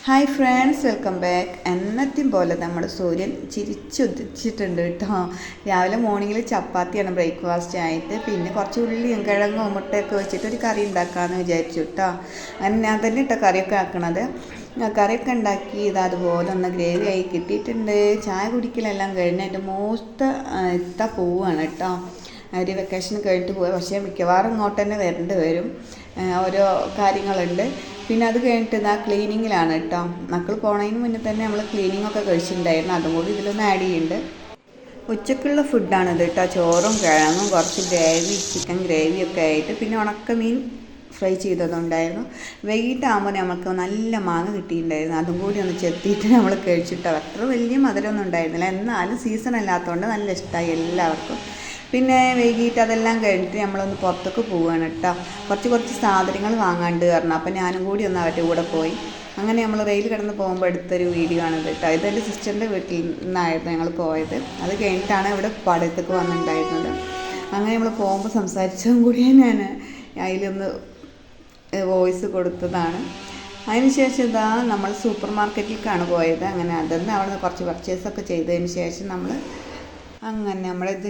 Hi friends, welcome back. എന്നത്തെയും പോലെ നമ്മുടെ സൂര്യൻ ചിരിച്ചുദിച്ചിട്ടുണ്ട് കേട്ടോ. രാവിലെ മോർണിംഗിൽ ചപ്പാത്തിയാണ് ബ്രേക്ക്ഫാസ്റ്റ് ആയിട്ട്. പിന്നെ കുറച്ച് ഉള്ളിയും കിഴങ്ങും മുട്ടയൊക്കെ വെച്ചിട്ട് ഒരു കറി ഉണ്ടാക്കാമെന്ന് വിചാരിച്ചു കേട്ടോ. അങ്ങനെ ഞാൻ തന്നെ ഇട്ടോ കറിയൊക്കെ ആക്കണത്. കറിയൊക്കെ ഉണ്ടാക്കി ഇത് അതുപോലെ ഒന്ന് ഗ്രേവി ആയി കിട്ടിയിട്ടുണ്ട്. ചായ കുടിക്കലെല്ലാം കഴിഞ്ഞ് എൻ്റെ ഇത്ത പോവുകയാണ് കേട്ടോ. ഒരു വെക്കേഷൻ കഴിഞ്ഞിട്ട് പോവുക. പക്ഷേ മിക്കവാറും ഇങ്ങോട്ട് തന്നെ വരേണ്ടി വരും. ഓരോ കാര്യങ്ങളുണ്ട്. പിന്നെ അത് കഴിഞ്ഞിട്ട് ഇതാ ക്ലീനിങ്ങിലാണ് കേട്ടോ. മക്കൾ പോണതിന് മുന്നേ തന്നെ നമ്മൾ ക്ലീനിങ്ങൊക്കെ കഴിച്ചിട്ടുണ്ടായിരുന്നു. അതും കൂടി ഇതിലൊന്ന് ആഡ് ചെയ്യുന്നുണ്ട്. ഉച്ചക്കുള്ള ഫുഡാണിത് കേട്ടോ. ചോറും കിഴങ്ങും കുറച്ച് ഗ്രേവി, ചിക്കൻ ഗ്രേവിയൊക്കെ ആയിട്ട് പിന്നെ ഉണക്കമീൻ ഫ്രൈ ചെയ്തതുണ്ടായിരുന്നു. വൈകിട്ടാകുമ്പോൾ നമുക്ക് നല്ല മാങ്ങ കിട്ടിയിട്ടുണ്ടായിരുന്നു. അതും കൂടി ഒന്ന് ചെത്തിയിട്ട് നമ്മൾ കഴിച്ചിട്ടോ. അത്ര വലിയ മധുരമൊന്നും ഉണ്ടായിരുന്നില്ല, എന്നാലും സീസൺ അല്ലാത്തതുകൊണ്ട് നല്ല ഇഷ്ടമായി എല്ലാവർക്കും. പിന്നെ വൈകിട്ട് അതെല്ലാം കഴിഞ്ഞിട്ട് നമ്മളൊന്ന് പുറത്തേക്ക് പോവുകയാണ് കേട്ടോ. കുറച്ച് സാധനങ്ങൾ വാങ്ങാണ്ട് പറഞ്ഞു. അപ്പം ഞാനും കൂടി ഒന്ന് അവരുടെ കൂടെ പോയി. അങ്ങനെ നമ്മൾ റെയിൽ കിടന്ന് പോകുമ്പോൾ എടുത്തൊരു വീഡിയോ ആണ് കേട്ടോ. ഇതെൻ്റെ സിസ്റ്ററിൻ്റെ വീട്ടിൽ നിന്നായിരുന്നു ഞങ്ങൾ പോയത്. അത് കഴിഞ്ഞിട്ടാണ് ഇവിടെ പടത്തേക്ക് വന്നിട്ടുണ്ടായിരുന്നത്. അങ്ങനെ നമ്മൾ പോകുമ്പോൾ സംസാരിച്ചതും കൂടിയേ ഞാൻ അതിലൊന്ന് വോയിസ് കൊടുത്തതാണ്. അതിനുശേഷം ഇതാ നമ്മൾ സൂപ്പർ മാർക്കറ്റിലേക്കാണ് പോയത്. അങ്ങനെ അതൊന്ന് അവിടെ നിന്ന് കുറച്ച് പർച്ചേസൊക്കെ ചെയ്തതിന് ശേഷം അങ്ങനെ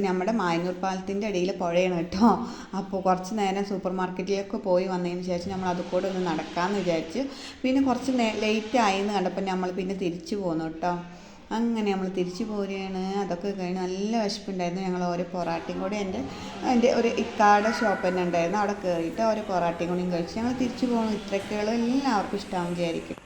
നമ്മുടെ മായന്നൂർ പാലത്തിൻ്റെ ഇടയിൽ പുഴയാണ് കേട്ടോ. അപ്പോൾ കുറച്ച് നേരം സൂപ്പർ മാർക്കറ്റിലേക്ക് പോയി വന്നതിന് ശേഷം നമ്മൾ അത് കൂടെ ഒന്ന് നടക്കാമെന്ന് വിചാരിച്ച്. പിന്നെ കുറച്ച് ലേറ്റ് ആയിന്ന് കണ്ടപ്പോൾ നമ്മൾ പിന്നെ തിരിച്ചു പോന്നു കേട്ടോ. അങ്ങനെ നമ്മൾ തിരിച്ചു പോരുകയാണ്. അതൊക്കെ കഴിഞ്ഞ് നല്ല വിശപ്പുണ്ടായിരുന്നു. ഞങ്ങൾ ഓരോ പൊറാട്ടയും കൂടി എൻ്റെ ഒരു ഇക്കാടെ ഷോപ്പ് തന്നെ ഉണ്ടായിരുന്നു. അവിടെ കയറിയിട്ട് ഓരോ പൊറാട്ടയും കൂടിയും കഴിച്ച് ഞങ്ങൾ തിരിച്ചു പോകുന്നു. ഇത്രയൊക്കെയുള്ള എല്ലാവർക്കും ഇഷ്ടമാവും വിചാരിക്കും.